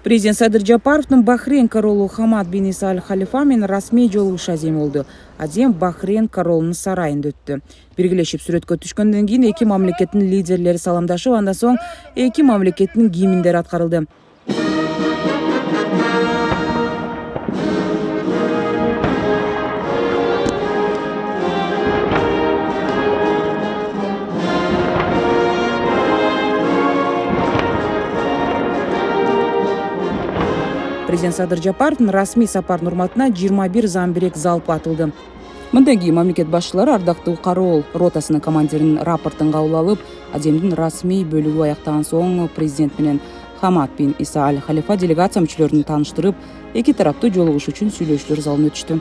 Президент Садыр Жапаровдун Бахрейн Королу Хамад бин Халифа менен Расмий жолугушуу Аземи болду. Азем Бахрейн Королунун сарайында өттү. Биргелешип сүрөткө түшкөндөн кийин эки мамлекеттин лидерлери саламдашып, андан соң эки мамлекеттин кийиминдери аткарылды. Президент Садыр Жапаровдун расмий сапардын урматына 21 замбирек залп атылды. Мындан кийин мамлекет башчылары ардактуу Королу ротасынын командиринин рапортун кабыл алып, Аземдин расмий бөлүгү аяктаган соң президент менен Хамад бин Халифа делегация мүчөлөрүн тааныштырып, эки тараптуу жолугушуу үчүн сүйлөшүүлөр залына өтүштү.